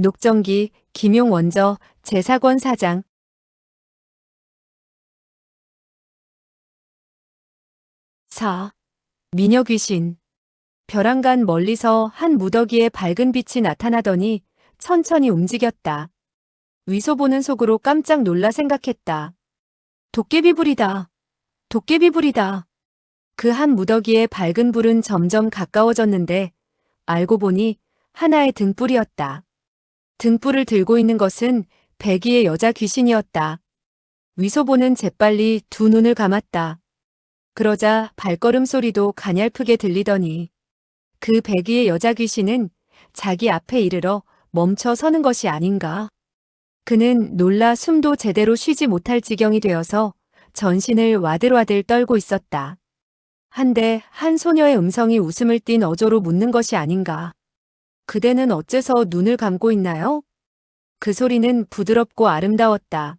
녹정기, 김용 원저, 제사권 사장. 4. 미녀 귀신. 벼랑간 멀리서 한 무더기에 밝은 빛이 나타나더니 천천히 움직였다. 위소 보는 속으로 깜짝 놀라 생각했다. 도깨비불이다. 도깨비불이다. 그 한 무더기에 밝은 불은 점점 가까워졌는데 알고 보니 하나의 등불이었다. 등불을 들고 있는 것은 백이의 여자 귀신이었다. 위소보는 재빨리 두 눈을 감았다. 그러자 발걸음 소리도 가냘프게 들리더니 그 백이의 여자 귀신은 자기 앞에 이르러 멈춰 서는 것이 아닌가. 그는 놀라 숨도 제대로 쉬지 못할 지경이 되어서 전신을 와들와들 떨고 있었다. 한데 한 소녀의 음성이 웃음을 띤 어조로 묻는 것이 아닌가. 그대는 어째서 눈을 감고 있나요? 그 소리는 부드럽고 아름다웠다.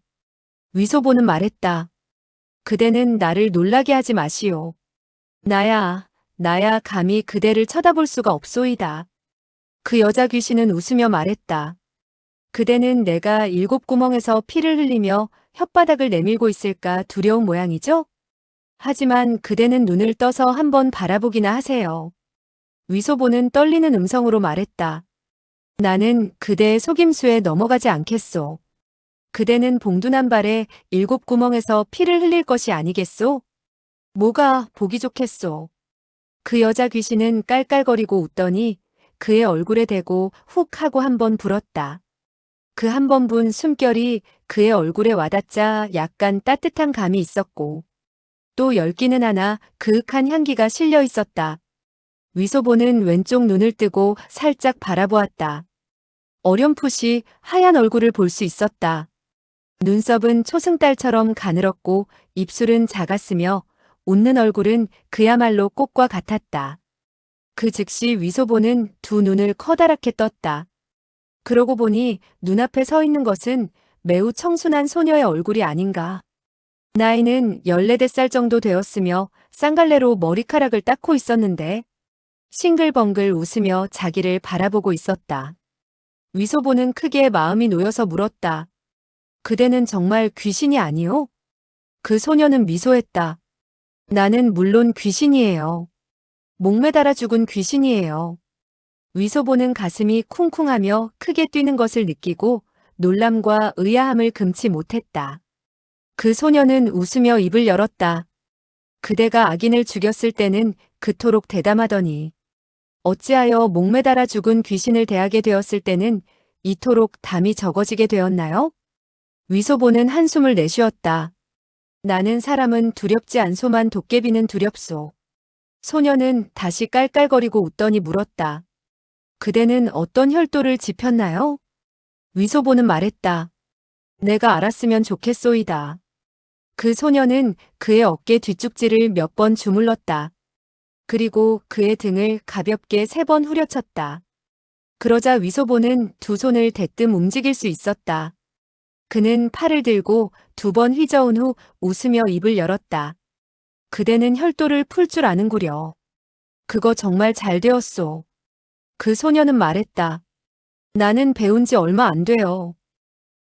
위소보는 말했다. 그대는 나를 놀라게 하지 마시오. 나야 감히 그대를 쳐다볼 수가 없소이다. 그 여자 귀신은 웃으며 말했다. 그대는 내가 7구멍에서 피를 흘리며 혓바닥을 내밀고 있을까 두려운 모양이죠? 하지만 그대는 눈을 떠서 한번 바라보기나 하세요. 위소보는 떨리는 음성으로 말했다. 나는 그대의 속임수에 넘어가지 않겠소. 그대는 봉둔한 발에 7구멍에서 피를 흘릴 것이 아니겠소? 뭐가 보기 좋겠소. 그 여자 귀신은 깔깔거리고 웃더니 그의 얼굴에 대고 훅 하고 한번 불었다. 그 한 번 분 숨결이 그의 얼굴에 와닿자 약간 따뜻한 감이 있었고 또 열기는 하나 그윽한 향기가 실려 있었다. 위소보는 왼쪽 눈을 뜨고 살짝 바라보았다. 어렴풋이 하얀 얼굴을 볼 수 있었다. 눈썹은 초승달처럼 가늘었고 입술은 작았으며 웃는 얼굴은 그야말로 꽃과 같았다. 그 즉시 위소보는 두 눈을 커다랗게 떴다. 그러고 보니 눈앞에 서 있는 것은 매우 청순한 소녀의 얼굴이 아닌가. 나이는 14살 정도 되었으며 쌍갈래로 머리카락을 닦고 있었는데 싱글벙글 웃으며 자기를 바라보고 있었다. 위소보는 크게 마음이 놓여서 물었다. 그대는 정말 귀신이 아니오? 그 소녀는 미소했다. 나는 물론 귀신이에요. 목매달아 죽은 귀신이에요. 위소보는 가슴이 쿵쿵하며 크게 뛰는 것을 느끼고 놀람과 의아함을 금치 못했다. 그 소녀는 웃으며 입을 열었다. 그대가 악인을 죽였을 때는 그토록 대담하더니 어찌하여 목매달아 죽은 귀신을 대하게 되었을 때는 이토록 담이 적어지게 되었나요? 위소보는 한숨을 내쉬었다. 나는 사람은 두렵지 않소만 도깨비는 두렵소. 소녀는 다시 깔깔거리고 웃더니 물었다. 그대는 어떤 혈도를 짚었나요? 위소보는 말했다. 내가 알았으면 좋겠소이다. 그 소녀는 그의 어깨 뒤쪽지를 몇 번 주물렀다. 그리고 그의 등을 가볍게 3번 후려쳤다. 그러자 위소보는 두 손을 대뜸 움직일 수 있었다. 그는 팔을 들고 2번 휘저은 후 웃으며 입을 열었다. 그대는 혈도를 풀 줄 아는구려. 그거 정말 잘 되었소. 그 소녀는 말했다. 나는 배운 지 얼마 안 돼요.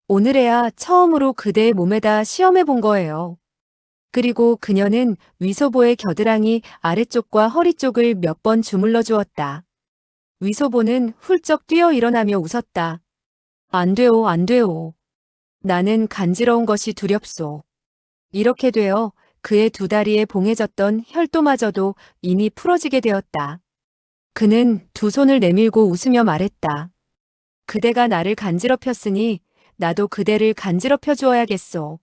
오늘에야 처음으로 그대의 몸에다 시험해 본 거예요. 그리고 그녀는 위소보의 겨드랑이 아래쪽과 허리 쪽을 몇 번 주물러 주었다. 위소보는 훌쩍 뛰어 일어나며 웃었다. 안 돼요, 안 돼요. 나는 간지러운 것이 두렵소. 이렇게 되어 그의 두 다리에 봉해졌던 혈도마저도 이미 풀어지게 되었다. 그는 두 손을 내밀고 웃으며 말했다. 그대가 나를 간지럽혔으니 나도 그대를 간지럽혀 주어야겠소.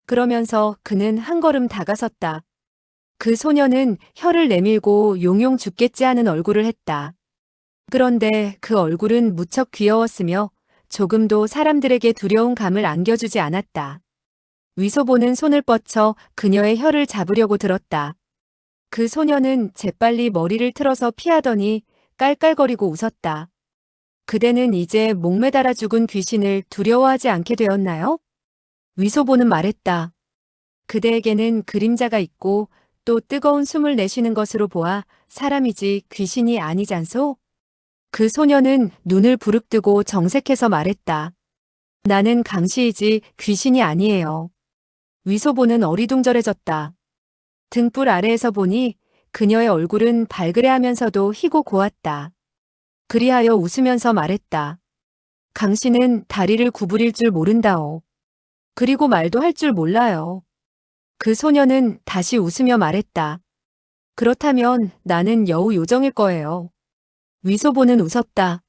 그러면서 그는 한 걸음 다가섰다. 그 소녀는 혀를 내밀고 용용 죽겠지 하는 얼굴을 했다. 그런데 그 얼굴은 무척 귀여웠으며 조금도 사람들에게 두려운 감을 안겨주지 않았다. 위소보는 손을 뻗쳐 그녀의 혀를 잡으려고 들었다. 그 소녀는 재빨리 머리를 틀어서 피하더니 깔깔거리고 웃었다. 그대는 이제 목매달아 죽은 귀신을 두려워하지 않게 되었나요? 위소보는 말했다. 그대에게는 그림자가 있고 또 뜨거운 숨을 내쉬는 것으로 보아 사람이지 귀신이 아니잖소? 그 소녀는 눈을 부릅뜨고 정색해서 말했다. 나는 강시이지 귀신이 아니에요. 위소보는 어리둥절해졌다. 등불 아래에서 보니 그녀의 얼굴은 발그레하면서도 희고 고왔다. 그리하여 웃으면서 말했다. 강씨는 다리를 구부릴 줄 모른다오. 그리고 말도 할 줄 몰라요. 그 소녀는 다시 웃으며 말했다. 그렇다면 나는 여우 요정일 거예요. 위소보는 웃었다.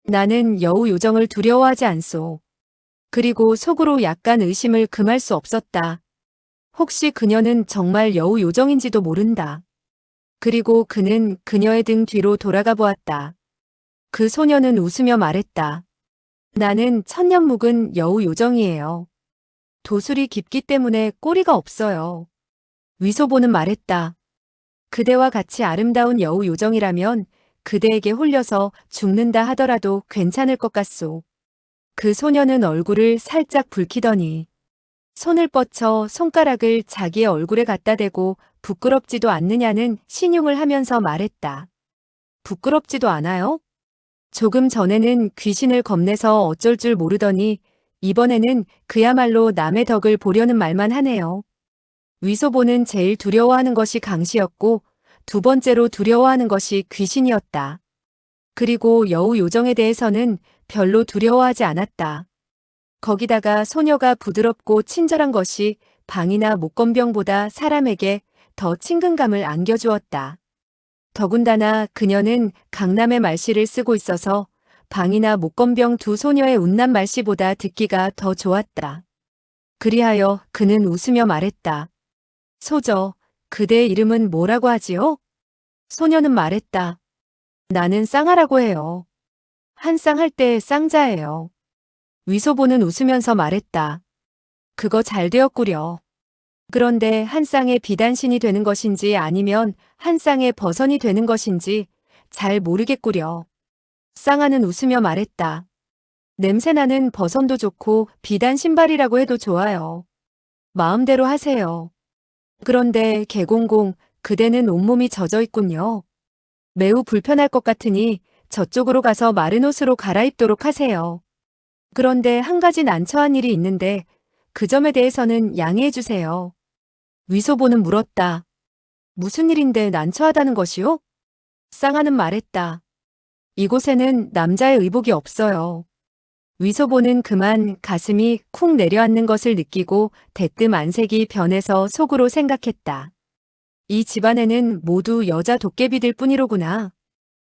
나는 여우 요정을 두려워하지 않소. 그리고 속으로 약간 의심을 금할 수 없었다. 혹시 그녀는 정말 여우 요정인지도 모른다. 그리고 그는 그녀의 등 뒤로 돌아가 보았다. 그 소녀는 웃으며 말했다. 나는 천년 묵은 여우 요정이에요. 도술이 깊기 때문에 꼬리가 없어요. 위소보는 말했다. 그대와 같이 아름다운 여우 요정이라면 그대에게 홀려서 죽는다 하더라도 괜찮을 것 같소. 그 소녀는 얼굴을 살짝 붉히더니 손을 뻗쳐 손가락을 자기의 얼굴에 갖다 대고 부끄럽지도 않느냐는 신용을 하면서 말했다. 부끄럽지도 않아요? 조금 전에는 귀신을 겁내서 어쩔 줄 모르더니 이번에는 그야말로 남의 덕을 보려는 말만 하네요. 위소보는 제일 두려워하는 것이 강시였고 두 번째로 두려워하는 것이 귀신이었다. 그리고 여우 요정에 대해서는 별로 두려워하지 않았다. 거기다가 소녀가 부드럽고 친절한 것이 방이나 목건병보다 사람에게 더 친근감을 안겨주었다. 더군다나 그녀는 강남의 말씨를 쓰고 있어서 방이나 목건병 두 소녀의 운남 말씨보다 듣기가 더 좋았다. 그리하여 그는 웃으며 말했다. 소저, 그대의 이름은 뭐라고 하지요? 소녀는 말했다. 나는 쌍하라고 해요. 한 쌍 할 때 쌍자예요. 위소보는 웃으면서 말했다. 그거 잘 되었구려. 그런데 한 쌍의 비단신이 되는 것인지 아니면 한 쌍의 버선이 되는 것인지 잘 모르겠구려. 쌍아는 웃으며 말했다. 냄새나는 버선도 좋고 비단 신발이라고 해도 좋아요. 마음대로 하세요. 그런데 개공공, 그대는 온몸이 젖어 있군요. 매우 불편할 것 같으니 저쪽으로 가서 마른 옷으로 갈아입도록 하세요. 그런데 한 가지 난처한 일이 있는데 그 점에 대해서는 양해해 주세요. 위소보는 물었다. 무슨 일인데 난처하다는 것이요? 쌍아는 말했다. 이곳에는 남자의 의복이 없어요. 위소보는 그만 가슴이 쿵 내려앉는 것을 느끼고 대뜸 안색이 변해서 속으로 생각했다. 이 집안에는 모두 여자 도깨비들 뿐이로구나.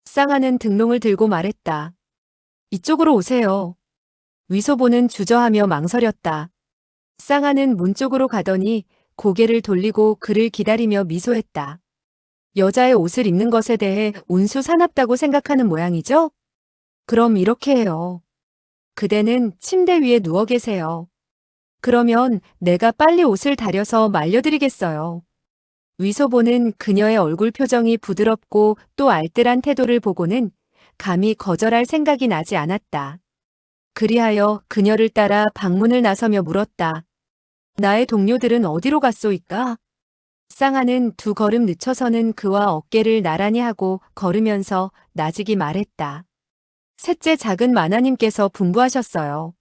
쌍아는 등롱을 들고 말했다. 이쪽으로 오세요. 위소보는 주저하며 망설였다. 쌍아는 문 쪽으로 가더니 고개를 돌리고 그를 기다리며 미소했다. 여자의 옷을 입는 것에 대해 운수 사납다고 생각하는 모양이죠? 그럼 이렇게 해요. 그대는 침대 위에 누워 계세요. 그러면 내가 빨리 옷을 다려서 말려드리겠어요. 위소보는 그녀의 얼굴 표정이 부드럽고 또 알뜰한 태도를 보고는 감히 거절할 생각이 나지 않았다. 그리하여 그녀를 따라 방문을 나서며 물었다. 나의 동료들은 어디로 갔소이까? 쌍아는 두 걸음 늦춰서는 그와 어깨를 나란히 하고 걸으면서 나직이 말했다. 셋째 작은 마나님께서 분부하셨어요.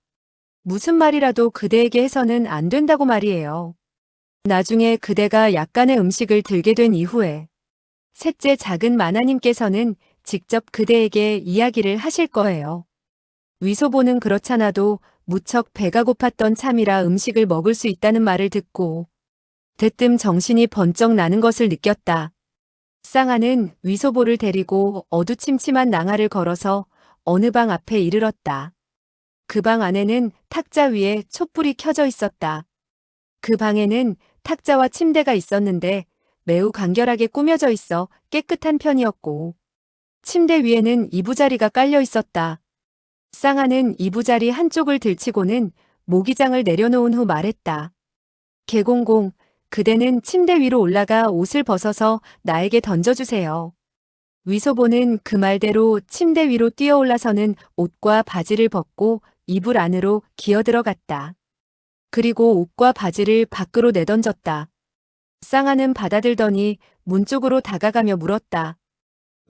무슨 말이라도 그대에게 해서는 안 된다고 말이에요. 나중에 그대가 약간의 음식을 들게 된 이후에 셋째 작은 마나님께서는 직접 그대에게 이야기를 하실 거예요. 위소보는 그렇잖아도 무척 배가 고팠던 참이라 음식을 먹을 수 있다는 말을 듣고 대뜸 정신이 번쩍 나는 것을 느꼈다. 쌍아는 위소보를 데리고 어두침침한 낭하를 걸어서 어느 방 앞에 이르렀다. 그 방 안에는 탁자 위에 촛불이 켜져 있었다. 그 방에는 탁자와 침대가 있었는데 매우 간결하게 꾸며져 있어 깨끗한 편이었고 침대 위에는 이부자리가 깔려 있었다. 쌍아는 이부자리 한쪽을 들치고는 모기장을 내려놓은 후 말했다. 개공공, 그대는 침대 위로 올라가 옷을 벗어서 나에게 던져주세요. 위소보는 그 말대로 침대 위로 뛰어 올라서는 옷과 바지를 벗고 이불 안으로 기어 들어갔다. 그리고 옷과 바지를 밖으로 내던졌다. 쌍아는 받아들더니 문 쪽으로 다가가며 물었다.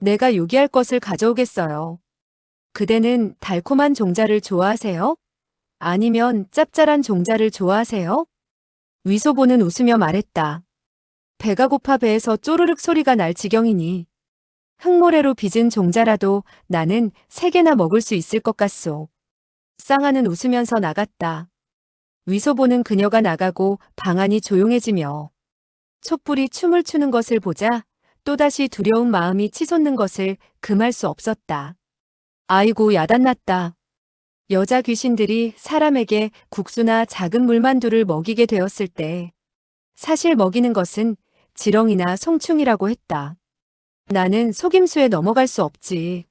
내가 요기할 것을 가져오겠어요. 그대는 달콤한 종자를 좋아하세요? 아니면 짭짤한 종자를 좋아하세요? 위소보는 웃으며 말했다. 배가 고파 배에서 쪼르륵 소리가 날 지경이니 흙모래로 빚은 종자라도 나는 3개나 먹을 수 있을 것 같소. 쌍아는 웃으면서 나갔다. 위소보는 그녀가 나가고 방 안이 조용해지며 촛불이 춤을 추는 것을 보자 또다시 두려운 마음이 치솟는 것을 금할 수 없었다. 아이고 야단났다. 여자 귀신들이 사람에게 국수나 작은 물만두를 먹이게 되었을 때 사실 먹이는 것은 지렁이나 송충이라고 했다. 나는 속임수에 넘어갈 수 없지.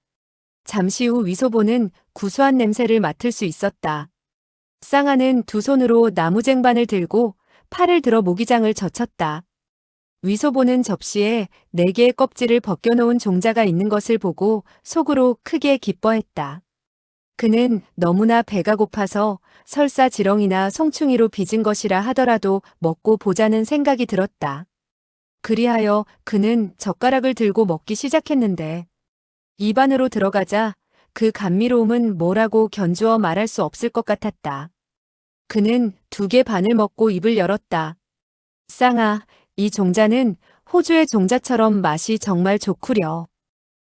잠시 후 위소보는 구수한 냄새를 맡을 수 있었다. 쌍아는 두 손으로 나무쟁반을 들고 팔을 들어 모기장을 젖혔다. 위소보는 접시에 4개의 껍질을 벗겨놓은 종자가 있는 것을 보고 속으로 크게 기뻐했다. 그는 너무나 배가 고파서 설사 지렁이나 송충이로 빚은 것이라 하더라도 먹고 보자는 생각이 들었다. 그리하여 그는 젓가락을 들고 먹기 시작했는데 입 안으로 들어가자 그 감미로움은 뭐라고 견주어 말할 수 없을 것 같았다. 그는 2개 반을 먹고 입을 열었다. 쌍아, 이 종자는 호주의 종자처럼 맛이 정말 좋구려.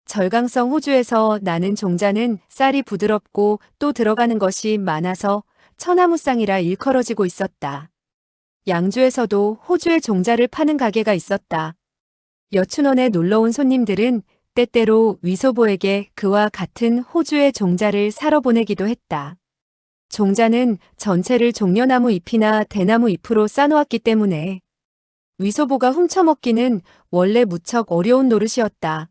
절강성 호주에서 나는 종자는 쌀이 부드럽고 또 들어가는 것이 많아서 처나무쌍이라 일컬어지고 있었다. 양주에서도 호주의 종자를 파는 가게가 있었다. 여춘원에 놀러온 손님들은 때때로 위소보에게 그와 같은 호주의 종자를 사러 보내기도 했다. 종자는 전체를 종려나무 잎이나 대나무 잎으로 싸놓았기 때문에 위소보가 훔쳐먹기는 원래 무척 어려운 노릇이었다.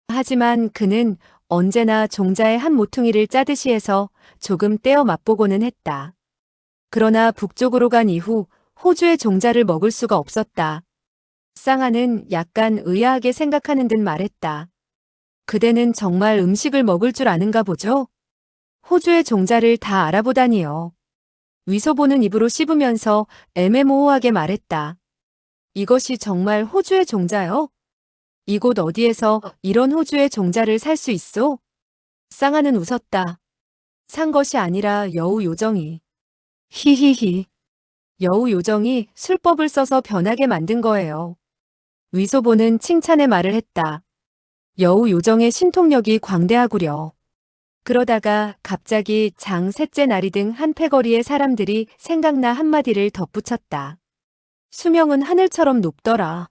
하지만 그는 언제나 종자의 한 모퉁이를 짜듯이 해서 조금 떼어 맛보고는 했다. 그러나 북쪽으로 간 이후 호주의 종자를 먹을 수가 없었다. 쌍아는 약간 의아하게 생각하는 듯 말했다. 그대는 정말 음식을 먹을 줄 아는가 보죠? 호주의 종자를 다 알아보다니요. 위소보는 입으로 씹으면서 애매모호하게 말했다. 이것이 정말 호주의 종자요? 이곳 어디에서 이런 호주의 종자를 살 수 있소? 쌍아는 웃었다. 산 것이 아니라 여우 요정이. 히히히. 여우 요정이 술법을 써서 변하게 만든 거예요. 위소보는 칭찬의 말을 했다. 여우 요정의 신통력이 광대하구려. 그러다가 갑자기 장 셋째 날이 등 한패거리의 사람들이 생각나 한마디를 덧붙였다. 수명은 하늘처럼 높더라.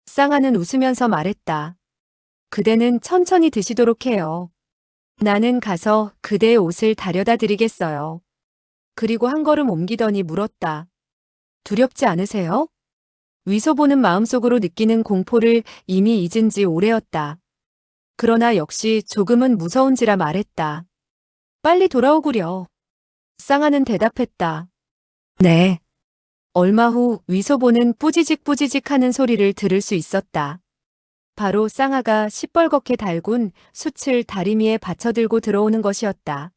쌍아는 웃으면서 말했다. 그대는 천천히 드시도록 해요. 나는 가서 그대의 옷을 다려다 드리겠어요. 그리고 한 걸음 옮기더니 물었다. 두렵지 않으세요? 위소보는 마음속으로 느끼는 공포를 이미 잊은 지 오래였다. 그러나 역시 조금은 무서운지라 말했다. 빨리 돌아오구려. 쌍아는 대답했다. 네. 얼마 후 위소보는 뿌지직 하는 소리를 들을 수 있었다. 바로 쌍아가 시뻘겋게 달군 숯을 다리미에 받쳐들고 들어오는 것이었다.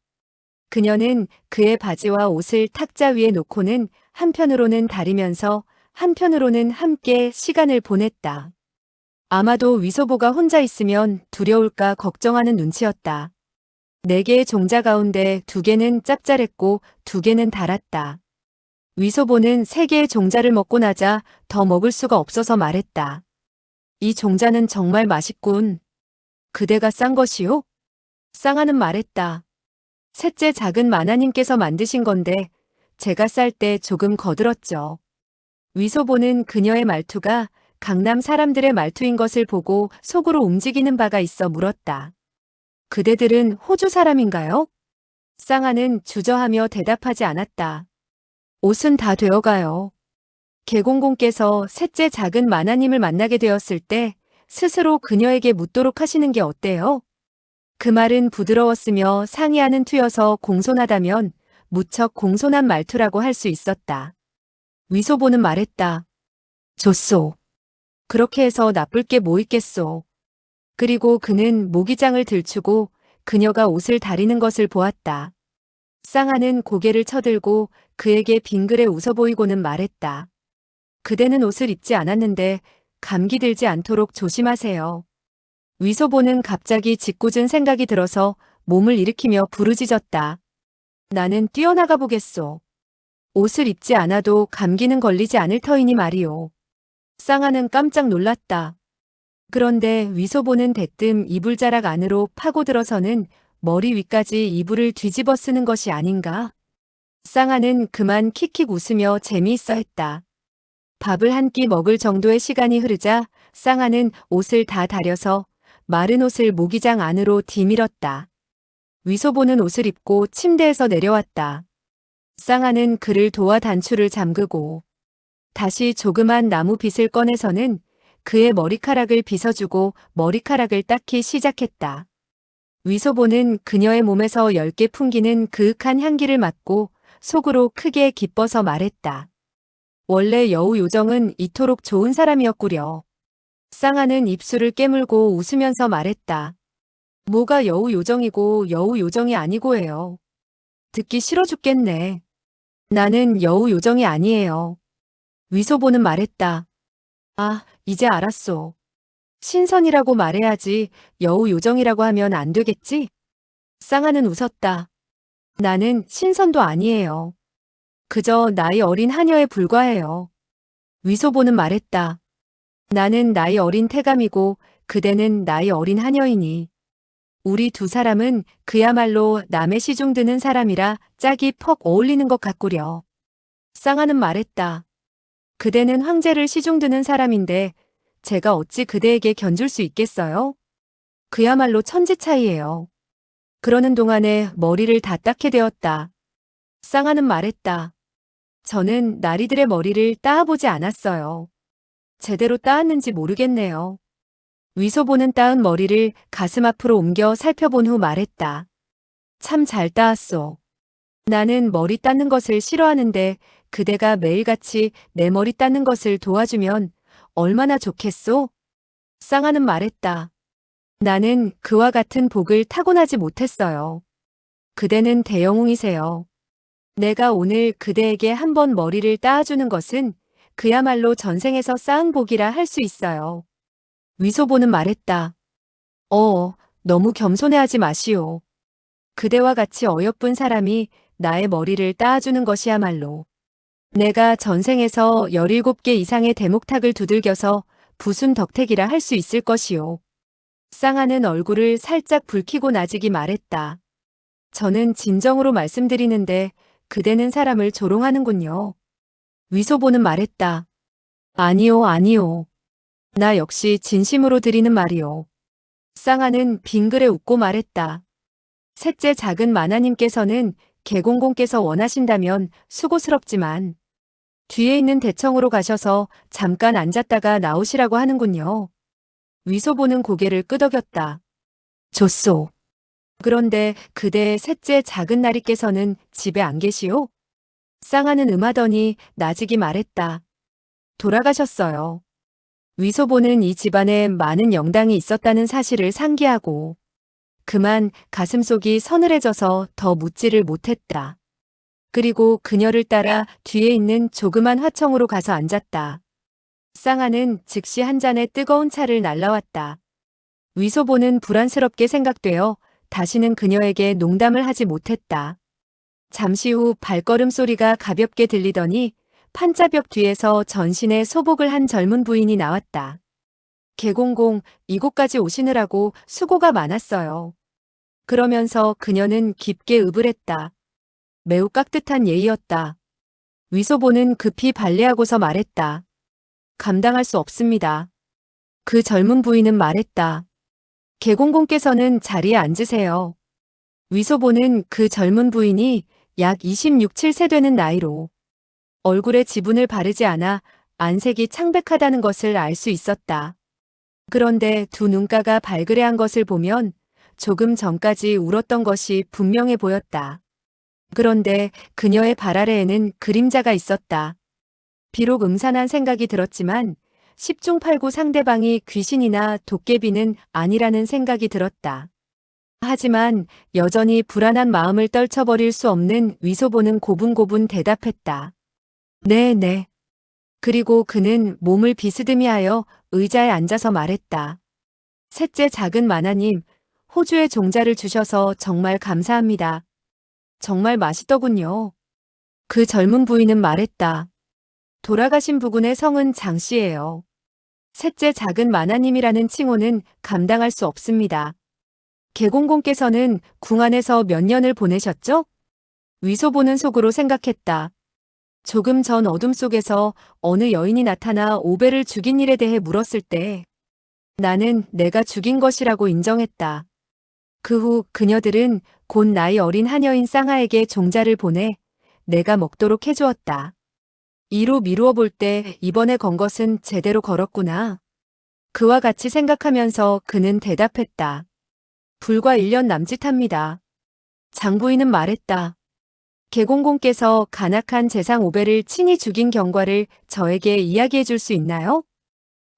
그녀는 그의 바지와 옷을 탁자 위에 놓고는 한편으로는 다리면서 한편으로는 함께 시간을 보냈다. 아마도 위소보가 혼자 있으면 두려울까 걱정하는 눈치였다. 4개의 종자 가운데 2개는 짭짤했고 2개는 달았다. 위소보는 3개의 종자를 먹고 나자 더 먹을 수가 없어서 말했다. 이 종자는 정말 맛있군. 그대가 싼 것이요? 쌍아는 말했다. 셋째 작은 마나님께서 만드신 건데 제가 쌀 때 조금 거들었죠. 위소보는 그녀의 말투가 강남 사람들의 말투인 것을 보고 속으로 움직이는 바가 있어 물었다. 그대들은 호주 사람인가요? 쌍아는 주저하며 대답하지 않았다. 옷은 다 되어가요. 개공공께서 셋째 작은 마나님을 만나게 되었을 때 스스로 그녀에게 묻도록 하시는 게 어때요? 그 말은 부드러웠으며 상의하는 투여서 공손하다면 무척 공손한 말투라고 할 수 있었다. 위소보는 말했다. 좋소. 그렇게 해서 나쁠 게 뭐 있겠소. 그리고 그는 모기장을 들추고 그녀가 옷을 다리는 것을 보았다. 쌍아는 고개를 쳐들고 그에게 빙그레 웃어 보이고는 말했다. 그대는 옷을 입지 않았는데 감기 들지 않도록 조심하세요. 위소보는 갑자기 짓궂은 생각이 들어서 몸을 일으키며 부르짖었다. 나는 뛰어나가 보겠소. 옷을 입지 않아도 감기는 걸리지 않을 터이니 말이오. 쌍아는 깜짝 놀랐다. 그런데 위소보는 대뜸 이불자락 안으로 파고들어서는 머리 위까지 이불을 뒤집어 쓰는 것이 아닌가? 쌍아는 그만 킥킥 웃으며 재미있어 했다. 밥을 한 끼 먹을 정도의 시간이 흐르자 쌍아는 옷을 다 다려서 마른 옷을 모기장 안으로 뒤밀었다. 위소보는 옷을 입고 침대에서 내려왔다. 쌍아는 그를 도와 단추를 잠그고 다시 조그만 나무 빗을 꺼내서는 그의 머리카락을 빗어주고 머리카락을 닦기 시작했다. 위소보는 그녀의 몸에서 10개 풍기는 그윽한 향기를 맡고 속으로 크게 기뻐서 말했다. 원래 여우 요정은 이토록 좋은 사람이었구려. 쌍아는 입술을 깨물고 웃으면서 말했다. 뭐가 여우 요정이고 여우 요정이 아니고예요. 듣기 싫어 죽겠네. 나는 여우 요정이 아니에요. 위소보는 말했다. 아, 이제 알았소. 신선이라고 말해야지 여우 요정이라고 하면 안 되겠지? 쌍아는 웃었다. 나는 신선도 아니에요. 그저 나이 어린 하녀에 불과해요. 위소보는 말했다. 나는 나이 어린 태감이고 그대는 나이 어린 하녀이니. 우리 두 사람은 그야말로 남의 시중 드는 사람이라 짝이 퍽 어울리는 것 같구려. 쌍아는 말했다. 그대는 황제를 시중 드는 사람인데 제가 어찌 그대에게 견줄 수 있겠어요? 그야말로 천지 차이예요. 그러는 동안에 머리를 다 닦게 되었다. 쌍아는 말했다. 저는 나리들의 머리를 따아보지 않았어요. 제대로 따았는지 모르겠네요. 위소보는 따은 머리를 가슴 앞으로 옮겨 살펴본 후 말했다. 참 잘 따았소. 나는 머리 닦는 것을 싫어하는데 그대가 매일같이 내 머리 닦는 것을 도와주면 얼마나 좋겠소? 쌍아는 말했다. 나는 그와 같은 복을 타고나지 못했어요. 그대는 대영웅이세요. 내가 오늘 그대에게 한번 머리를 따아주는 것은 그야말로 전생에서 쌓은 복이라 할 수 있어요. 위소보는 말했다. 너무 겸손해하지 마시오. 그대와 같이 어여쁜 사람이 나의 머리를 따아주는 것이야말로. 내가 전생에서 17개 이상의 대목탁을 두들겨서 부순 덕택이라 할 수 있을 것이오. 쌍아는 얼굴을 살짝 붉히고 나직이 말했다. 저는 진정으로 말씀드리는데 그대는 사람을 조롱하는군요. 위소보는 말했다. 아니요, 아니요. 나 역시 진심으로 드리는 말이오. 쌍아는 빙그레 웃고 말했다. 셋째 작은 마나님께서는 개공공께서 원하신다면 수고스럽지만 뒤에 있는 대청으로 가셔서 잠깐 앉았다가 나오시라고 하는군요. 위소보는 고개를 끄덕였다. 좋소. 그런데 그대의 셋째 작은 나리께서는 집에 안 계시오? 쌍아는 음하더니 나직이 말했다. 돌아가셨어요. 위소보는 이 집안에 많은 영당이 있었다는 사실을 상기하고 그만 가슴속이 서늘해져서 더 묻지를 못했다. 그리고 그녀를 따라 뒤에 있는 조그만 화청으로 가서 앉았다. 쌍아는 즉시 한 잔의 뜨거운 차를 날라왔다. 위소보는 불안스럽게 생각되어 다시는 그녀에게 농담을 하지 못했다. 잠시 후 발걸음 소리가 가볍게 들리더니 판자벽 뒤에서 전신에 소복을 한 젊은 부인이 나왔다. 개공공, 이곳까지 오시느라고 수고가 많았어요. 그러면서 그녀는 깊게 읍을했다. 매우 깍듯한 예의였다. 위소보는 급히 발례하고서 말했다. 감당할 수 없습니다. 그 젊은 부인은 말했다. 개공공께서는 자리에 앉으세요. 위소보는 그 젊은 부인이 약 26, 7세 되는 나이로 얼굴에 지분을 바르지 않아 안색이 창백하다는 것을 알 수 있었다. 그런데 두 눈가가 발그레한 것을 보면 조금 전까지 울었던 것이 분명해 보였다. 그런데 그녀의 발 아래에는 그림자가 있었다. 비록 음산한 생각이 들었지만 10중 8구 상대방이 귀신이나 도깨비는 아니라는 생각이 들었다. 하지만 여전히 불안한 마음을 떨쳐버릴 수 없는 위소보는 고분고분 대답했다. 네. 그리고 그는 몸을 비스듬히 하여 의자에 앉아서 말했다. 셋째 작은 마나님, 호주의 종자를 주셔서 정말 감사합니다. 정말 맛있더군요. 그 젊은 부인은 말했다. 돌아가신 부군의 성은 장 씨예요. 셋째 작은 마나님이라는 칭호는 감당할 수 없습니다. 개공공께서는 궁 안에서 몇 년을 보내셨죠? 위소보는 속으로 생각했다. 조금 전 어둠 속에서 어느 여인이 나타나 오베를 죽인 일에 대해 물었을 때 나는 내가 죽인 것이라고 인정했다. 그 후 그녀들은 곧 나이 어린 하녀인 쌍하에게 종자를 보내 내가 먹도록 해주었다. 이로 미루어 볼 때 이번에 건 것은 제대로 걸었구나. 그와 같이 생각하면서 그는 대답했다. 불과 1년 남짓합니다. 장부인은 말했다. 개공공께서 간악한 재상 오배를 친히 죽인 경과를 저에게 이야기해 줄 수 있나요?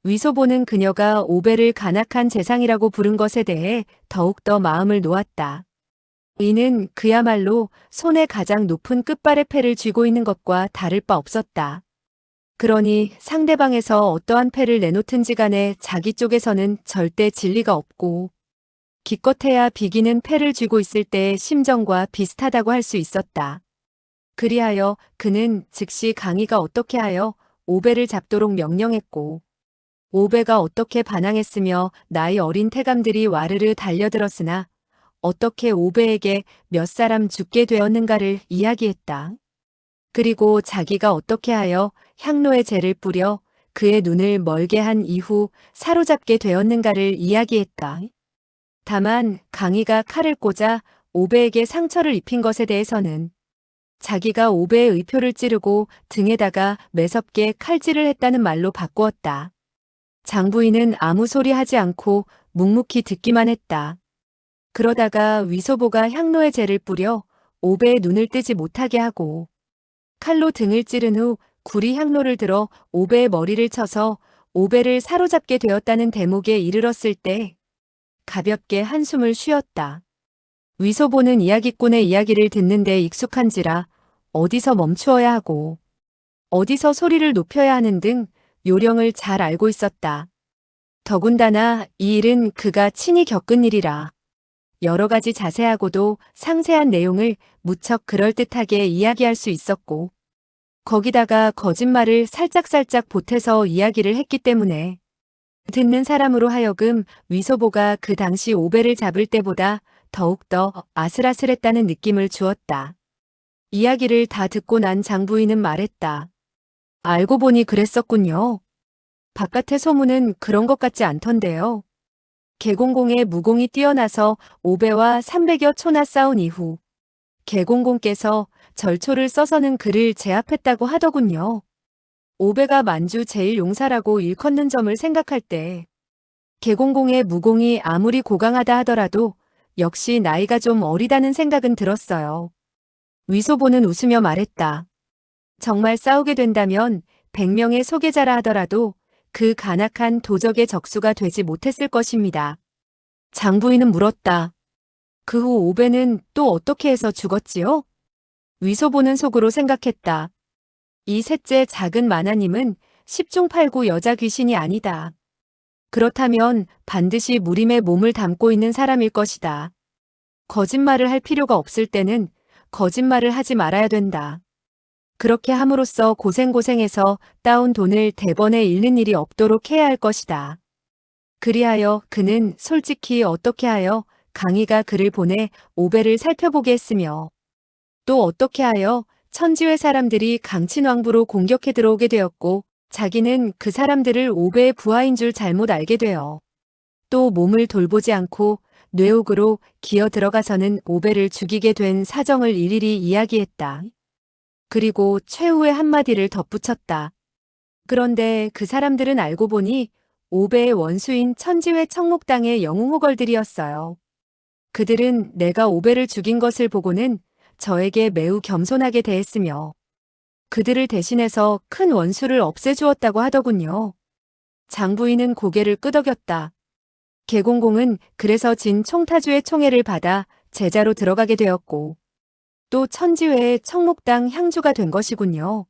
위소보는 그녀가 오배를 간악한 재상이라고 부른 것에 대해 더욱더 마음을 놓았다. 이는 그야말로 손에 가장 높은 끝발의 패를 쥐고 있는 것과 다를 바 없었다. 그러니 상대방에서 어떠한 패를 내놓든지 간에 자기 쪽에서는 절대 진리가 없고 기껏해야 비기는 패를 쥐고 있을 때의 심정과 비슷하다고 할 수 있었다. 그리하여 그는 즉시 강희가 어떻게 하여 오배를 잡도록 명령했고 오배가 어떻게 반항했으며 나이 어린 태감들이 와르르 달려들었으나 어떻게 오배에게 몇 사람 죽게 되었는가를 이야기했다. 그리고 자기가 어떻게 하여 향로에 재를 뿌려 그의 눈을 멀게 한 이후 사로잡게 되었는가를 이야기했다. 다만 강희가 칼을 꽂아 오배에게 상처를 입힌 것에 대해서는 자기가 오배의 의표를 찌르고 등에다가 매섭게 칼질을 했다는 말로 바꾸었다. 장부인은 아무 소리 하지 않고 묵묵히 듣기만 했다. 그러다가 위소보가 향로에 재를 뿌려 오배의 눈을 뜨지 못하게 하고 칼로 등을 찌른 후 구리 향로를 들어 오배의 머리를 쳐서 오배를 사로잡게 되었다는 대목에 이르렀을 때 가볍게 한숨을 쉬었다. 위소보는 이야기꾼의 이야기를 듣는데 익숙한지라 어디서 멈추어야 하고 어디서 소리를 높여야 하는 등 요령을 잘 알고 있었다. 더군다나 이 일은 그가 친히 겪은 일이라 여러 가지 자세하고도 상세한 내용을 무척 그럴듯하게 이야기할 수 있었고 거기다가 거짓말을 살짝살짝 보태서 이야기를 했기 때문에 듣는 사람으로 하여금 위소보가 그 당시 오배를 잡을 때보다 더욱더 아슬아슬했다는 느낌을 주었다. 이야기를 다 듣고 난 장부인은 말했다. 알고 보니 그랬었군요. 바깥의 소문은 그런 것 같지 않던데요. 개공공의 무공이 뛰어나서 오배와 300여 초나 싸운 이후 개공공께서 절초를 써서는 그를 제압했다고 하더군요. 오배가 만주 제1용사라고 일컫는 점을 생각할 때 개공공의 무공이 아무리 고강하다 하더라도 역시 나이가 좀 어리다는 생각은 들었어요. 위소보는 웃으며 말했다. 정말 싸우게 된다면 100명의 소개자라 하더라도 그 간악한 도적의 적수가 되지 못했을 것입니다. 장부인은 물었다. 그 후 오배는 또 어떻게 해서 죽었지요? 위소보는 속으로 생각했다. 이 셋째 작은 마나님은 10중 8구 여자 귀신이 아니다. 그렇다면 반드시 무림의 몸을 담고 있는 사람일 것이다. 거짓말을 할 필요가 없을 때는 거짓말을 하지 말아야 된다. 그렇게 함으로써 고생고생해서 따온 돈을 대번에 잃는 일이 없도록 해야 할 것이다. 그리하여 그는 솔직히 어떻게 하여 강희가 그를 보내 오배를 살펴보게 했으며 또 어떻게 하여 천지회 사람들이 강친왕부로 공격해 들어오게 되었고 자기는 그 사람들을 오배의 부하인 줄 잘못 알게 되어 또 몸을 돌보지 않고 뇌옥으로 기어 들어가서는 오배를 죽이게 된 사정을 일일이 이야기했다. 그리고 최후의 한마디를 덧붙였다. 그런데 그 사람들은 알고 보니 오배의 원수인 천지회 청목당의 영웅호걸들이었어요. 그들은 내가 오배를 죽인 것을 보고는 저에게 매우 겸손하게 대했으며 그들을 대신해서 큰 원수를 없애주었다고 하더군요. 장부인은 고개를 끄덕였다. 개공공은 그래서 진 총타주의 총애를 받아 제자로 들어가게 되었고 또 천지회의 청목당 향주가 된 것이군요.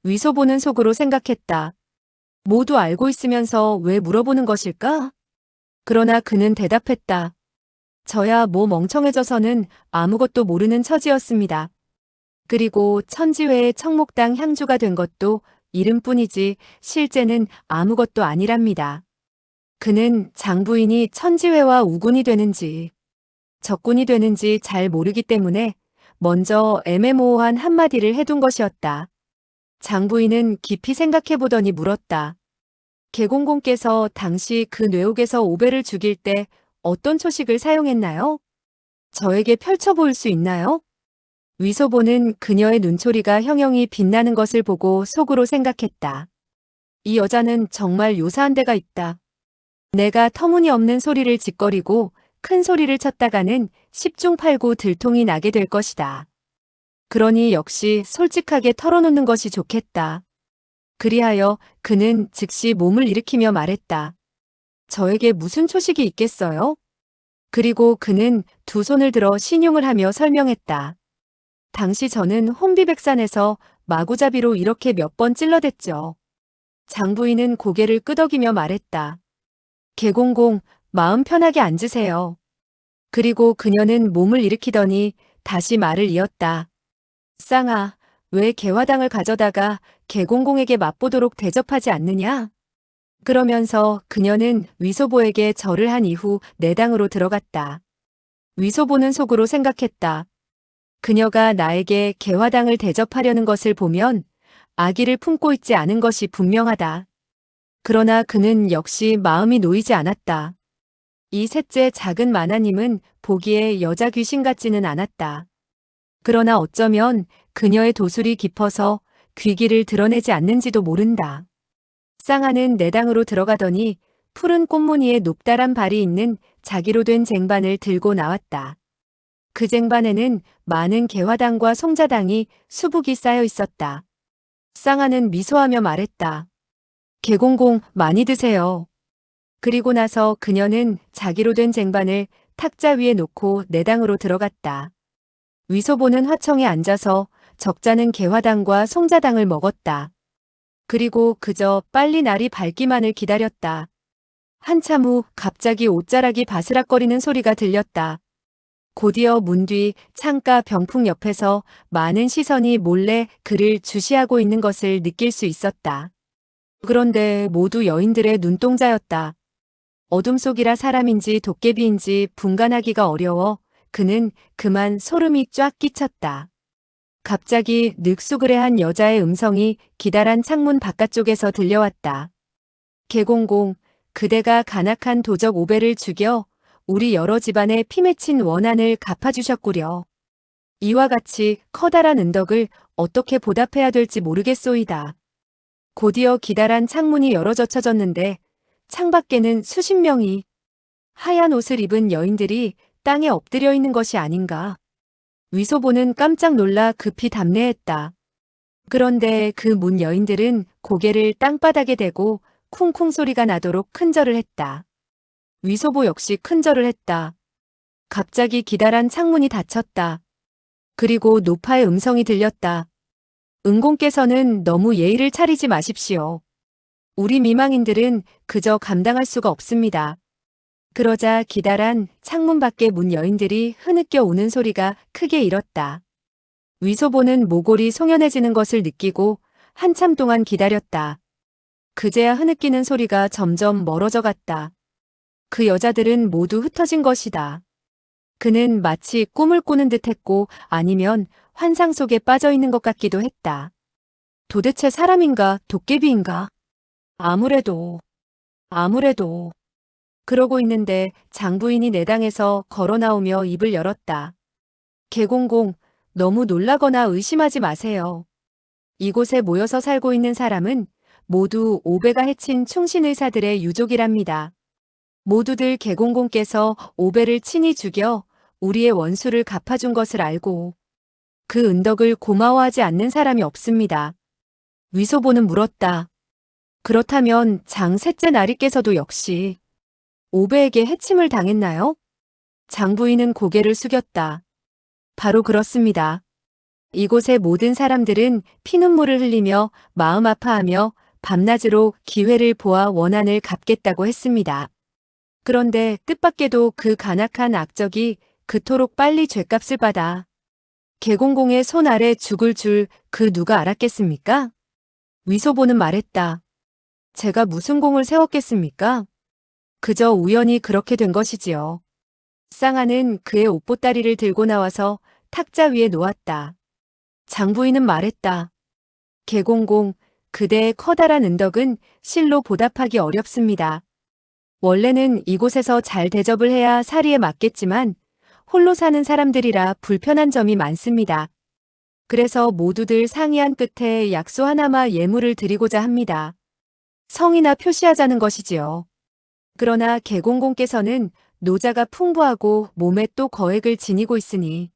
위소보는 속으로 생각했다. 모두 알고 있으면서 왜 물어보는 것일까? 그러나 그는 대답했다. 저야 뭐 멍청해져서는 아무것도 모르는 처지였습니다. 그리고 천지회의 청목당 향주가 된 것도 이름뿐이지 실제는 아무것도 아니랍니다. 그는 장부인이 천지회와 우군이 되는지 적군이 되는지 잘 모르기 때문에 먼저 애매모호한 한마디를 해둔 것이었다. 장부인은 깊이 생각해보더니 물었다. 계공公께서 당시 그 뇌옥에서 오배를 죽일 때 어떤 초식을 사용했나요? 저에게 펼쳐보일 수 있나요? 위소보는 그녀의 눈초리가 형형이 빛나는 것을 보고 속으로 생각했다. 이 여자는 정말 요사한 데가 있다. 내가 터무니없는 소리를 짓거리고 큰 소리를 쳤다가는 10중 8구 들통이 나게 될 것이다. 그러니 역시 솔직하게 털어놓는 것이 좋겠다. 그리하여 그는 즉시 몸을 일으키며 말했다. 저에게 무슨 초식이 있겠어요? 그리고 그는 두 손을 들어 신용을 하며 설명했다. 당시 저는 혼비백산에서 마구잡이로 이렇게 몇 번 찔러댔죠. 장부인은 고개를 끄덕이며 말했다. 계공공, 마음 편하게 앉으세요. 그리고 그녀는 몸을 일으키더니 다시 말을 이었다. 쌍아, 왜 개화당을 가져다가 계공공에게 맛보도록 대접하지 않느냐? 그러면서 그녀는 위소보에게 절을 한 이후 내당으로 들어갔다. 위소보는 속으로 생각했다. 그녀가 나에게 개화당을 대접하려는 것을 보면 아기를 품고 있지 않은 것이 분명하다. 그러나 그는 역시 마음이 놓이지 않았다. 이 셋째 작은 마나님은 보기에 여자 귀신 같지는 않았다. 그러나 어쩌면 그녀의 도술이 깊어서 귀기를 드러내지 않는지도 모른다. 쌍아는 내당으로 들어가더니 푸른 꽃무늬에 높다란 발이 있는 자기로 된 쟁반을 들고 나왔다. 그 쟁반에는 많은 개화당과 송자당이 수북이 쌓여 있었다. 쌍아는 미소하며 말했다. 계공공 많이 드세요. 그리고 나서 그녀는 자기로 된 쟁반을 탁자 위에 놓고 내당으로 들어갔다. 위소보는 화청에 앉아서 적잖은 개화당과 송자당을 먹었다. 그리고 그저 빨리 날이 밝기만을 기다렸다. 한참 후 갑자기 옷자락이 바스락거리는 소리가 들렸다. 곧이어 문 뒤 창가 병풍 옆에서 많은 시선이 몰래 그를 주시하고 있는 것을 느낄 수 있었다. 그런데 모두 여인들의 눈동자였다. 어둠 속이라 사람인지 도깨비인지 분간하기가 어려워 그는 그만 소름이 쫙 끼쳤다. 갑자기 늑수그레한 여자의 음성이 기다란 창문 바깥쪽에서 들려왔다. 계공공, 그대가 간악한 도적 오배를 죽여 우리 여러 집안의 피 맺힌 원한을 갚아주셨구려. 이와 같이 커다란 은덕을 어떻게 보답해야 될지 모르겠소이다. 곧이어 기다란 창문이 열어 젖혀졌는데 창밖에는 수십 명이 하얀 옷을 입은 여인들이 땅에 엎드려 있는 것이 아닌가. 위소보는 깜짝 놀라 급히 답례했다. 그런데 그 문 여인들은 고개를 땅바닥에 대고 쿵쿵 소리가 나도록 큰절을 했다. 위소보 역시 큰절을 했다. 갑자기 기다란 창문이 닫혔다. 그리고 노파의 음성이 들렸다. 은공께서는 너무 예의를 차리지 마십시오. 우리 미망인들은 그저 감당할 수가 없습니다. 그러자 기다란 창문 밖의 문 여인들이 흐느껴 우는 소리가 크게 일었다. 위소보는 모골이 송연해지는 것을 느끼고 한참 동안 기다렸다. 그제야 흐느끼는 소리가 점점 멀어져 갔다. 그 여자들은 모두 흩어진 것이다. 그는 마치 꿈을 꾸는 듯 했고 아니면 환상 속에 빠져 있는 것 같기도 했다. 도대체 사람인가 도깨비인가? 아무래도. 그러고 있는데 장부인이 내당에서 걸어 나오며 입을 열었다. 계공공, 너무 놀라거나 의심하지 마세요. 이곳에 모여서 살고 있는 사람은 모두 오배가 해친 충신의사들의 유족이랍니다. 모두들 계공공께서 오배를 친히 죽여 우리의 원수를 갚아준 것을 알고 그 은덕을 고마워하지 않는 사람이 없습니다. 위소보는 물었다. 그렇다면 장 셋째 나리께서도 역시 오배에게 해침을 당했나요? 장부인은 고개를 숙였다. 바로 그렇습니다. 이곳의 모든 사람들은 피눈물을 흘리며 마음 아파하며 밤낮으로 기회를 보아 원한을 갚겠다고 했습니다. 그런데 뜻밖에도 그 간악한 악적이 그토록 빨리 죗값을 받아 개공공의 손 아래 죽을 줄 그 누가 알았겠습니까? 위소보는 말했다. 제가 무슨 공을 세웠겠습니까? 그저 우연히 그렇게 된 것이지요. 쌍아는 그의 옷보따리를 들고 나와서 탁자 위에 놓았다. 장부인은 말했다. 개공공, 그대의 커다란 은덕은 실로 보답하기 어렵습니다. 원래는 이곳에서 잘 대접을 해야 사리에 맞겠지만 홀로 사는 사람들이라 불편한 점이 많습니다. 그래서 모두들 상의한 끝에 약소 하나마 예물을 드리고자 합니다. 성이나 표시하자는 것이지요. 그러나 개공공께서는 노자가 풍부하고 몸에 또 거액을 지니고 있으니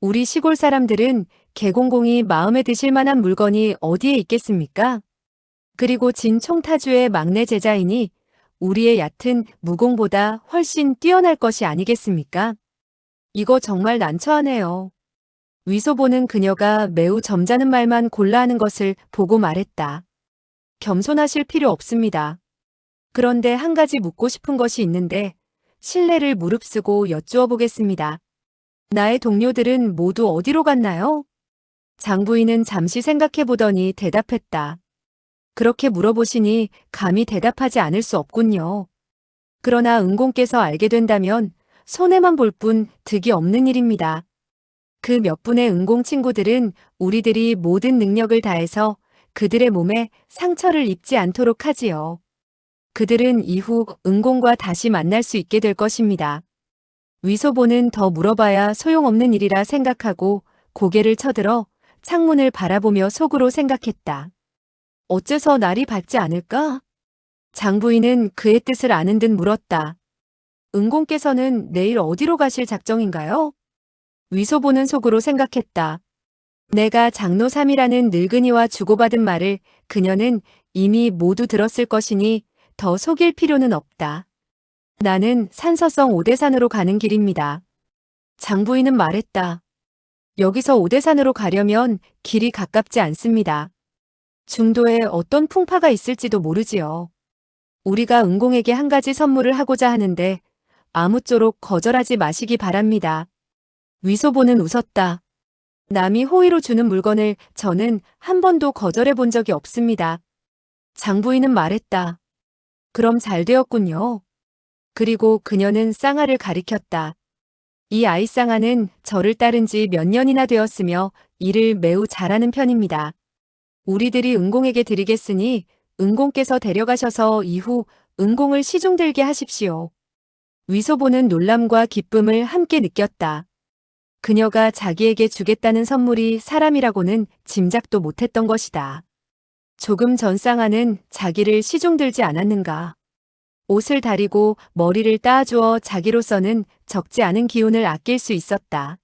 우리 시골 사람들은 개공공이 마음에 드실 만한 물건이 어디에 있겠습니까? 그리고 진 총타주의 막내 제자이니 우리의 얕은 무공보다 훨씬 뛰어날 것이 아니겠습니까? 이거 정말 난처하네요. 위소보는 그녀가 매우 점잖은 말만 골라 하는 것을 보고 말했다. 겸손하실 필요 없습니다. 그런데 한 가지 묻고 싶은 것이 있는데 실례를 무릅쓰고 여쭈어 보겠습니다. 나의 동료들은 모두 어디로 갔나요? 장부인은 잠시 생각해 보더니 대답했다. 그렇게 물어보시니 감히 대답하지 않을 수 없군요. 그러나 은공께서 알게 된다면 손해만 볼 뿐 득이 없는 일입니다. 그 몇 분의 은공 친구들은 우리들이 모든 능력을 다해서 그들의 몸에 상처를 입지 않도록 하지요. 그들은 이후 은공과 다시 만날 수 있게 될 것입니다. 위소보는 더 물어봐야 소용없는 일이라 생각하고 고개를 쳐들어 창문을 바라보며 속으로 생각했다. 어째서 날이 밝지 않을까? 장부인은 그의 뜻을 아는 듯 물었다. 은공께서는 내일 어디로 가실 작정인가요? 위소보는 속으로 생각했다. 내가 장로 3이라는 늙은이와 주고받은 말을 그녀는 이미 모두 들었을 것이니 더 속일 필요는 없다. 나는 산서성 오대산으로 가는 길입니다. 장부인은 말했다. 여기서 오대산으로 가려면 길이 가깝지 않습니다. 중도에 어떤 풍파가 있을지도 모르지요. 우리가 은공에게 한 가지 선물을 하고자 하는데 아무쪼록 거절하지 마시기 바랍니다. 위소보는 웃었다. 남이 호의로 주는 물건을 저는 한 번도 거절해 본 적이 없습니다. 장부인은 말했다. 그럼 잘 되었군요. 그리고 그녀는 쌍아를 가리켰다. 이 아이 쌍아는 저를 따른 지 몇 년이나 되었으며 일을 매우 잘하는 편입니다. 우리들이 은공에게 드리겠으니 은공께서 데려가셔서 이후 은공을 시중들게 하십시오. 위소보는 놀람과 기쁨을 함께 느꼈다. 그녀가 자기에게 주겠다는 선물이 사람이라고는 짐작도 못했던 것이다. 조금 전 쌍아는 자기를 시중들지 않았는가. 옷을 다리고 머리를 따주어 자기로서는 적지 않은 기운을 아낄 수 있었다.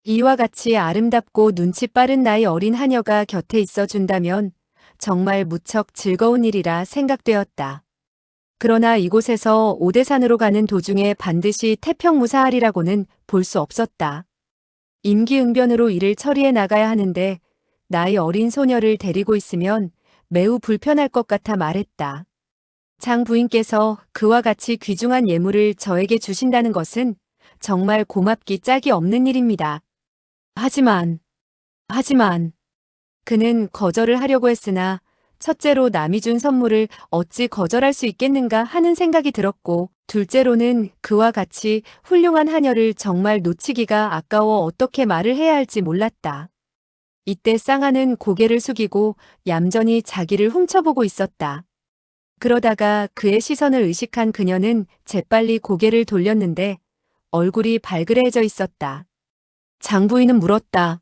이와 같이 아름답고 눈치 빠른 나이 어린 하녀가 곁에 있어준다면 정말 무척 즐거운 일이라 생각되었다. 그러나 이곳에서 오대산으로 가는 도중에 반드시 태평무사하리라고는 볼 수 없었다. 임기응변으로 일을 처리해 나가야 하는데 나이 어린 소녀를 데리고 있으면 매우 불편할 것 같아 말했다. 장 부인께서 그와 같이 귀중한 예물을 저에게 주신다는 것은 정말 고맙기 짝이 없는 일입니다. 하지만 그는 거절을 하려고 했으나 첫째로 남이 준 선물을 어찌 거절할 수 있겠는가 하는 생각이 들었고 둘째로는 그와 같이 훌륭한 하녀를 정말 놓치기가 아까워 어떻게 말을 해야 할지 몰랐다. 이때 쌍아는 고개를 숙이고 얌전히 자기를 훔쳐보고 있었다. 그러다가 그의 시선을 의식한 그녀는 재빨리 고개를 돌렸는데 얼굴이 발그레해져 있었다. 장부인은 물었다.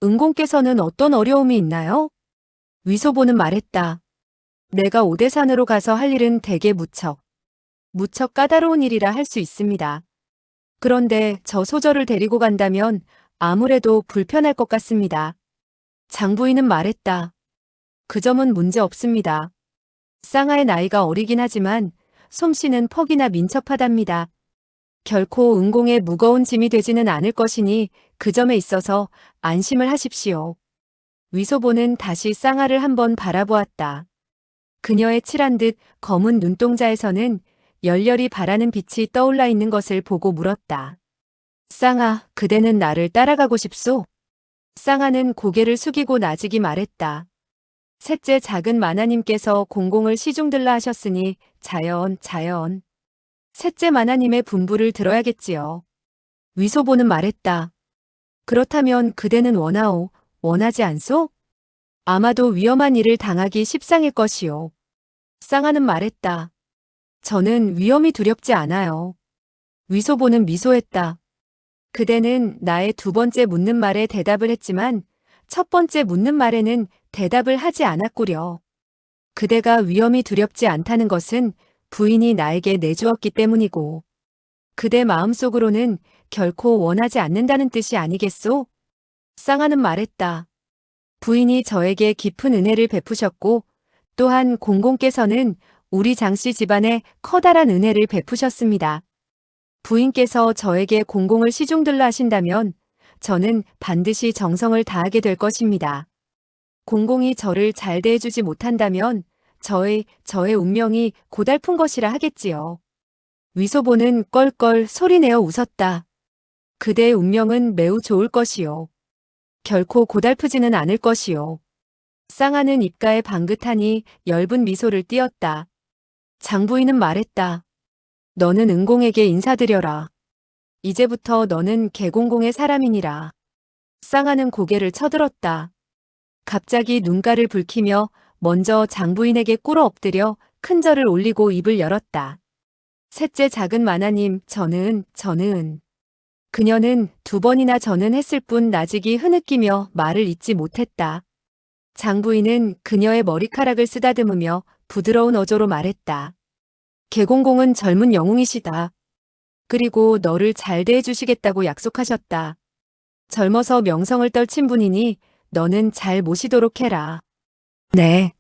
은공께서는 어떤 어려움이 있나요? 위소보는 말했다. 내가 오대산으로 가서 할 일은 대개 무척 까다로운 일이라 할 수 있습니다. 그런데 저 소저를 데리고 간다면 아무래도 불편할 것 같습니다. 장부인은 말했다. 그 점은 문제 없습니다. 쌍아의 나이가 어리긴 하지만 솜씨는 퍽이나 민첩하답니다. 결코 은공의 무거운 짐이 되지는 않을 것이니 그 점에 있어서 안심을 하십시오. 위소보는 다시 쌍아를 한번 바라보았다. 그녀의 칠한 듯 검은 눈동자에서는 열렬히 바라는 빛이 떠올라 있는 것을 보고 물었다. 쌍아, 그대는 나를 따라가고 싶소? 쌍아는 고개를 숙이고 나직이 말했다. 셋째 작은 마나님께서 공공을 시중들라 하셨으니 자연. 셋째 마나님의 분부를 들어야겠지요. 위소보는 말했다. 그렇다면 그대는 원하지 않소? 아마도 위험한 일을 당하기 십상일 것이요. 쌍아는 말했다. 저는 위험이 두렵지 않아요. 위소보는 미소했다. 그대는 나의 두 번째 묻는 말에 대답을 했지만 첫 번째 묻는 말에는 대답을 하지 않았구려. 그대가 위험이 두렵지 않다는 것은 부인이 나에게 내주었기 때문이고 그대 마음속으로는 결코 원하지 않는다는 뜻이 아니겠소? 쌍아는 말했다. 부인이 저에게 깊은 은혜를 베푸셨고 또한 공공께서는 우리 장씨 집안에 커다란 은혜를 베푸셨습니다. 부인께서 저에게 공공을 시중들라 하신다면 저는 반드시 정성을 다하게 될 것입니다. 공공이 저를 잘 대해주지 못한다면 저의 운명이 고달픈 것이라 하겠지요. 위소보는 껄껄 소리내어 웃었다. 그대의 운명은 매우 좋을 것이요. 결코 고달프지는 않을 것이요. 쌍아는 입가에 방긋하니 엷은 미소를 띄었다. 장부인은 말했다. 너는 은공에게 인사드려라. 이제부터 너는 개공공의 사람이니라. 쌍아는 고개를 쳐들었다. 갑자기 눈가를 붉히며 먼저 장부인에게 꿇어 엎드려 큰 절을 올리고 입을 열었다. 셋째 작은 마나님, 저는. 그녀는 두 번이나 저는 했을 뿐 나직이 흐느끼며 말을 잇지 못했다. 장부인은 그녀의 머리카락을 쓰다듬으며 부드러운 어조로 말했다. 개공공은 젊은 영웅이시다. 그리고 너를 잘 대해주시겠다고 약속하셨다. 젊어서 명성을 떨친 분이니 너는 잘 모시도록 해라. 네.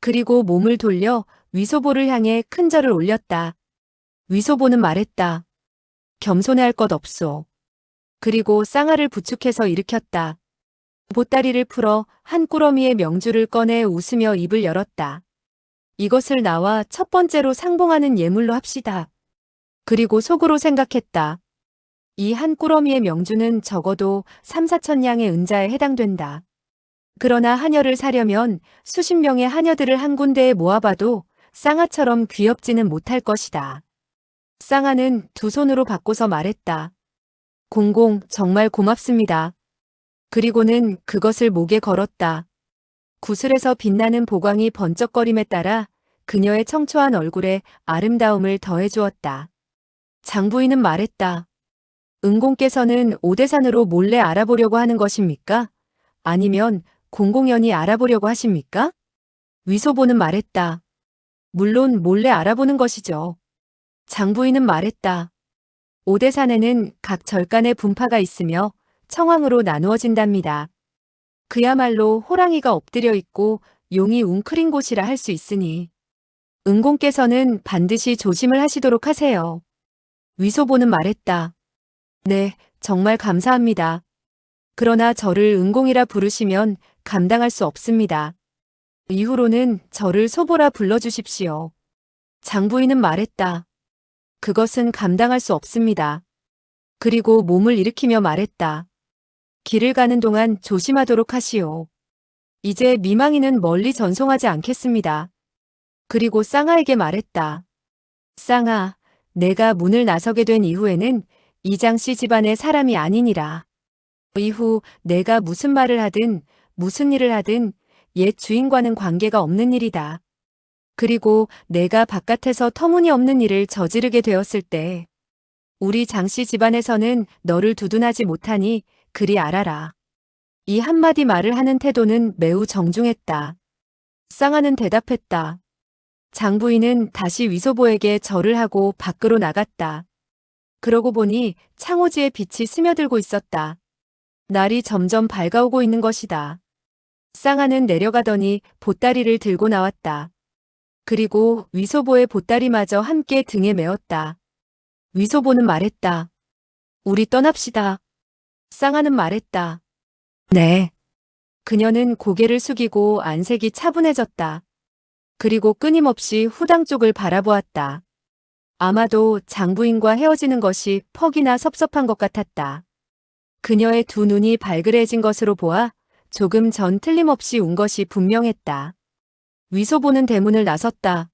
그리고 몸을 돌려 위소보를 향해 큰 절을 올렸다. 위소보는 말했다. 겸손해할 것 없소. 그리고 쌍아를 부축해서 일으켰다. 보따리를 풀어 한 꾸러미의 명주를 꺼내 웃으며 입을 열었다. 이것을 나와 첫 번째로 상봉하는 예물로 합시다. 그리고 속으로 생각했다. 이 한 꾸러미의 명주는 적어도 3, 4천 양의 은자에 해당된다. 그러나 하녀를 사려면 수십 명의 하녀들을 한 군데에 모아봐도 쌍아처럼 귀엽지는 못할 것이다. 쌍아는 두 손으로 받고서 말했다. 공공, 정말 고맙습니다. 그리고는 그것을 목에 걸었다. 구슬에서 빛나는 보광이 번쩍거림에 따라 그녀의 청초한 얼굴에 아름다움을 더해주었다. 장부인은 말했다. 은공께서는 오대산으로 몰래 알아보려고 하는 것입니까? 아니면 공공연히 알아보려고 하십니까? 위소보는 말했다. 물론 몰래 알아보는 것이죠. 장부인은 말했다. 오대산에는 각 절간의 분파가 있으며 청왕으로 나누어진답니다. 그야말로 호랑이가 엎드려 있고 용이 웅크린 곳이라 할 수 있으니 은공께서는 반드시 조심을 하시도록 하세요. 위소보는 말했다. 네, 정말 감사합니다. 그러나 저를 은공이라 부르시면 감당할 수 없습니다. 이후로는 저를 소보라 불러주십시오. 장부인은 말했다. 그것은 감당할 수 없습니다. 그리고 몸을 일으키며 말했다. 길을 가는 동안 조심하도록 하시오. 이제 미망이는 멀리 전송하지 않겠습니다. 그리고 쌍아에게 말했다. 쌍아, 내가 문을 나서게 된 이후에는 이장씨 집안의 사람이 아니니라. 이후 내가 무슨 말을 하든 무슨 일을 하든 옛 주인과는 관계가 없는 일이다. 그리고 내가 바깥에서 터무니없는 일을 저지르게 되었을 때 우리 장씨 집안에서는 너를 두둔하지 못하니 그리 알아라. 이 한마디 말을 하는 태도는 매우 정중했다. 쌍아는 대답했다. 장부인은 다시 위소보에게 절을 하고 밖으로 나갔다. 그러고 보니 창호지에 빛이 스며들고 있었다. 날이 점점 밝아오고 있는 것이다. 쌍아는 내려가더니 보따리를 들고 나왔다. 그리고 위소보의 보따리마저 함께 등에 메었다. 위소보는 말했다. 우리 떠납시다. 쌍아는 말했다. 네. 그녀는 고개를 숙이고 안색이 차분해졌다. 그리고 끊임없이 후당 쪽을 바라보았다. 아마도 장부인과 헤어지는 것이 퍽이나 섭섭한 것 같았다. 그녀의 두 눈이 발그레해진 것으로 보아 조금 전 틀림없이 운 것이 분명했다. 위소 보는 대문을 나섰다.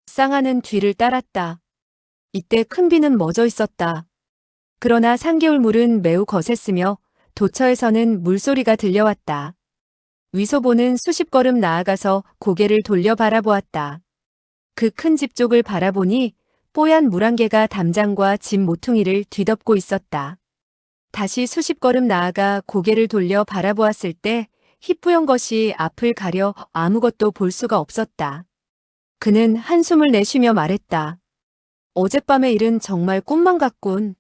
쌍아는 뒤를 따랐다. 이때 큰 비는 멎어 있었다. 그러나 산개울물은 매우 거셌으며 도처에서는 물소리가 들려왔다. 위소보는 수십 걸음 나아가서 고개를 돌려 바라보았다. 그 큰 집 쪽을 바라보니 뽀얀 물 한 개가 담장과 집 모퉁이를 뒤덮고 있었다. 다시 수십 걸음 나아가 고개를 돌려 바라보았을 때 희뿌연 것이 앞을 가려 아무것도 볼 수가 없었다. 그는 한숨을 내쉬며 말했다. 어젯밤의 일은 정말 꿈만 같군.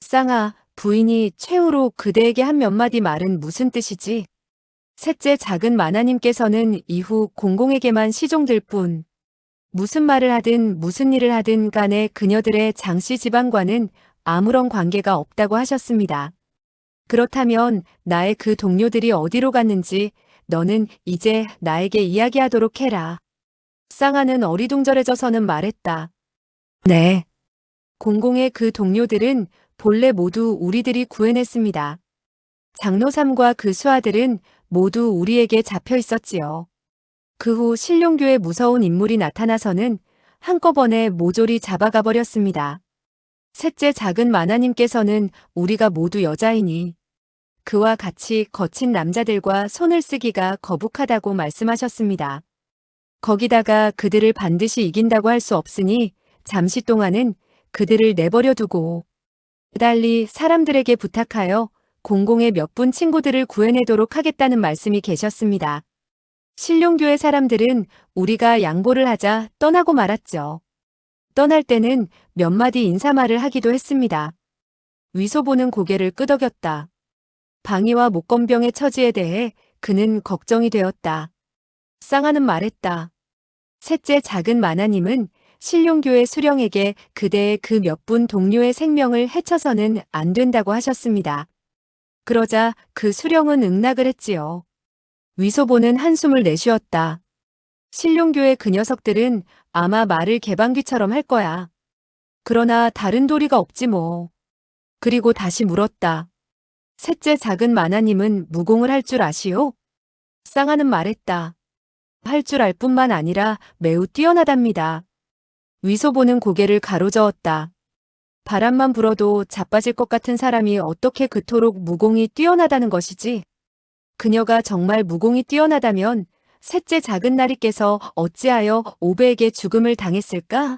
쌍아, 부인이 최후로 그대에게 한 몇 마디 말은 무슨 뜻이지? 셋째 작은 마나님께서는 이후 공공에게만 시종될 뿐. 무슨 말을 하든 무슨 일을 하든 간에 그녀들의 장씨 집안과는 아무런 관계가 없다고 하셨습니다. 그렇다면 나의 그 동료들이 어디로 갔는지 너는 이제 나에게 이야기하도록 해라. 쌍아는 어리둥절해져서는 말했다. 네. 공공의 그 동료들은 본래 모두 우리들이 구해냈습니다. 장로삼과 그 수하들은 모두 우리에게 잡혀 있었지요. 그 후 신룡교에 무서운 인물이 나타나서는 한꺼번에 모조리 잡아가 버렸습니다. 셋째 작은 마나님께서는 우리가 모두 여자이니 그와 같이 거친 남자들과 손을 쓰기가 거북하다고 말씀하셨습니다. 거기다가 그들을 반드시 이긴다고 할 수 없으니 잠시 동안은 그들을 내버려 두고 달리 사람들에게 부탁하여 공공의 몇 분 친구들을 구해내도록 하겠다는 말씀이 계셨습니다. 신룡교의 사람들은 우리가 양보를 하자 떠나고 말았죠. 떠날 때는 몇 마디 인사말을 하기도 했습니다. 위소보는 고개를 끄덕였다. 방위와 목건병의 처지에 대해 그는 걱정이 되었다. 쌍아는 말했다. 셋째 작은 마나님은 신룡교의 수령에게 그대의 그 몇 분 동료의 생명을 해쳐서는 안 된다고 하셨습니다. 그러자 그 수령은 응낙을 했지요. 위소보는 한숨을 내쉬었다. 신룡교의 그 녀석들은 아마 말을 개방귀처럼 할 거야. 그러나 다른 도리가 없지 뭐. 그리고 다시 물었다. 셋째 작은 마나님은 무공을 할 줄 아시오? 쌍아는 말했다. 할 줄 알 뿐만 아니라 매우 뛰어나답니다. 위소보는 고개를 가로저었다. 바람만 불어도 자빠질 것 같은 사람이 어떻게 그토록 무공이 뛰어나다는 것이지? 그녀가 정말 무공이 뛰어나다면 셋째 작은 나리께서 어찌하여 오베에게 죽음을 당했을까?